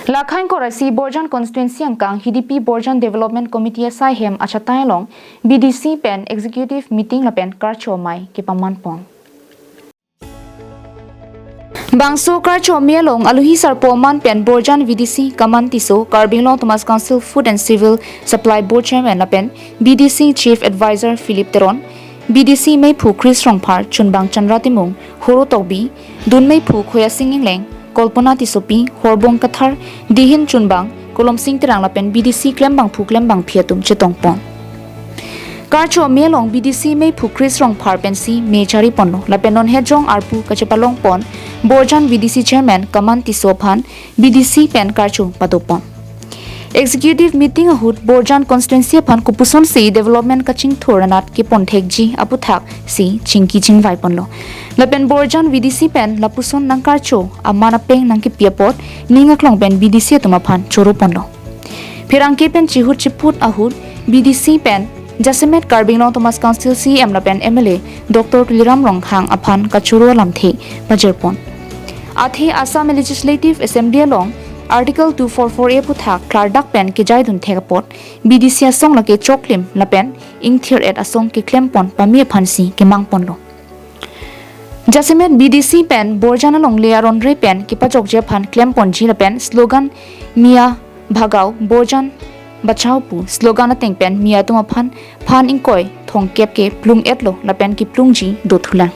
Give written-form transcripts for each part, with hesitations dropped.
Lakhain Korasi Borjan Constituency Angkang HDP Borjan Development Committee Saihem Achatayalong BDC Pen Executive Meeting Lapen Karcho Amei kapamanpon. Bangso Karcho Amei long aluhi sarpo man pen Borjan VDC Kamantiso Karbinglong Thomas Council Food and Civil Supply Board Chairman Lapen BDC Chief Advisor Philip Teron BDC Mei Phu Chris Rongphar Chunbang Chandra Timung Horo Tokbi Dun Mei Phu Khoya Singing Leng Kolpona Tisopi Horbong Kathar Dihin Chunbang Kolom Sing Terang Lapen BDC Klembang Phu Klembang Phiatum Chetongpon Karcho Amei long BDC Mei Phu Chris Rongphar Pensi Mechari Ponno Lapen non Hejong Arpu Kachepalong Pon Borjan VDC Chairman Kaman Tisophan BDC Pen Karcho Patopon Executive Meeting ahut Borjan Constituency Phan Kupuson Si Development Kaching Thoranat Ki Ponthekji Aputhak Si Chingki Chingvai Ponlo Lapen Borjan VDC Pen Lapuson nang Karcho Amana Peng nang Ki Piapot Ningaklong Pen BDC Tumaphan Choro Ponlo Phirangke Pen Chihut Chiput ahut BDC Pen Jasemet Karbinglong Thomas Council CM Lapen MLA Dr. Liram Ronghang Aphan Kachuro Lamthe Bajerpon Athe Assam Legislative Assembly along Article 244A Puthak Klardak Pen Kijai Dun Thegapot BDC Asong Lake Choklim Lapen Ingthir et Asong Ki Klempon Pami Phansi Ki Mangponlo Jasemet BDC Pen Borjan along Learon Re Pen Ki Pachok Je Phan Klempon Ji Lapen slogan Mia Bhagau Borjan Bachau Pu slogan Ateng Pen Mia Tuma Phan Ingkoi Thong Kep Ke Plung Etlo Lapen Ki Plung Ji Dothulan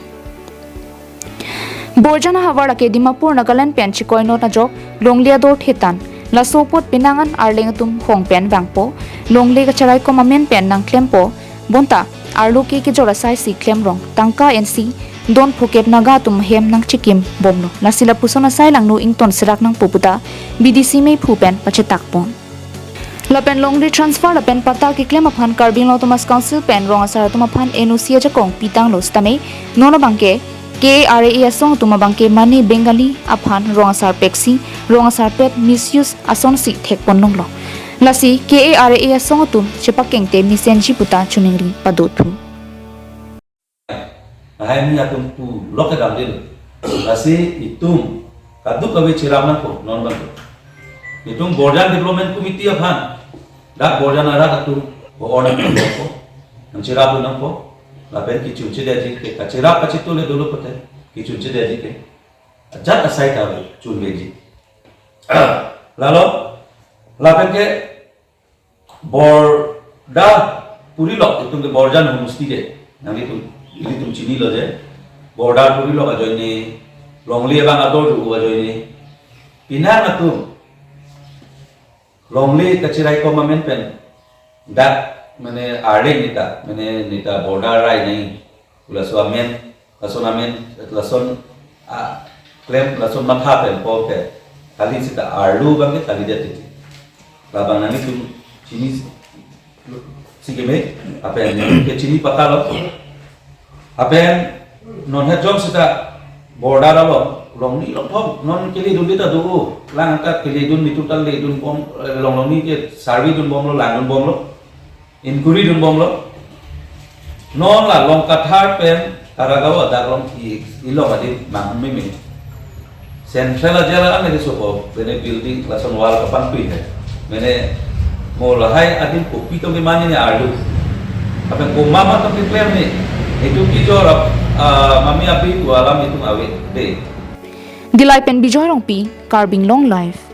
Borjana Hawara ke Dimapur Nagaland Pen Chikoi Nota Jok Longlia Dor Thetan La Sopot Pinangan Arlengatum Hong Pen Bangpo Longle Kacharai Komamen Pen Nang Klempo Bonta Arlu ke Jora Sai Si Klemrong Tangka NC Don Phuket Naga Tum Hem Nang Chikim Bomno La Sila Pusona Sai Langno Ington Serak Nang Puputa BDC Mei Phu Pen Pachetak Pon Lapen Longri Transfer Lapen Pata Ki Klem Aphan Karbinglong Thomas Council Pen Rongasara Tumaphan NOC Jakong Pitang Lo Stame Nono Bangke KRA Asong Tumabangke Mani Bengali Aphan Rongasar Pexi Rongasar Pet Misuse Asong Si Thekpon Nonglo Lasi KRA Asong Tum Chepakengte Misenji Puta Chuningri Padotu Ahai mi atum pu loke damdil Lasi itum kaduk kawe ciraman po non bantu itum Borjan Development Committee Aphan dak Borjan ara katu order po cirabu nang po Lapen ki chunche deji ke kachera kachitu le dulu pate ki chunche deji ke jat asai tawe chun beji lalo lapen ke borda puri lok itum ke Borjan homesti de nanti tum chini lo je borda puri lok ajoine longli bang ador ju ajoine pinang atum longli kachirai ko mamen pen dak मैंने आड़े नीता मैंने Nita border राय नहीं लसवामेन लसोनामेन लसोन claim लसोन मथा pen पोते खाली सिता आड़ू बंगे खाली जाती थी लाबानानी तुम चीनी सीखे में अपेन के चीनी पता लो अपेन नॉन है जॉब सिता बॉर्डर लो लोंगी लोग नॉन के लिए दूधी ता दूँ लांग का के लिए दून नितुटल ले दून बॉम लोंगी के सार्वी Doon Baum low long Doon Baum low Inkuri dun bomlo non la long kathar pen karagawa daglong ilong adi mang mimi central jela ame di sopo bene building lason wal kapan pui hai mene mo lahai adim kopi to memani ne ardu apen ko mama to claim ni itu ki jor mami api tu alam itu awe de Dilai Pen Bijoy Rongpi Karbinglong Live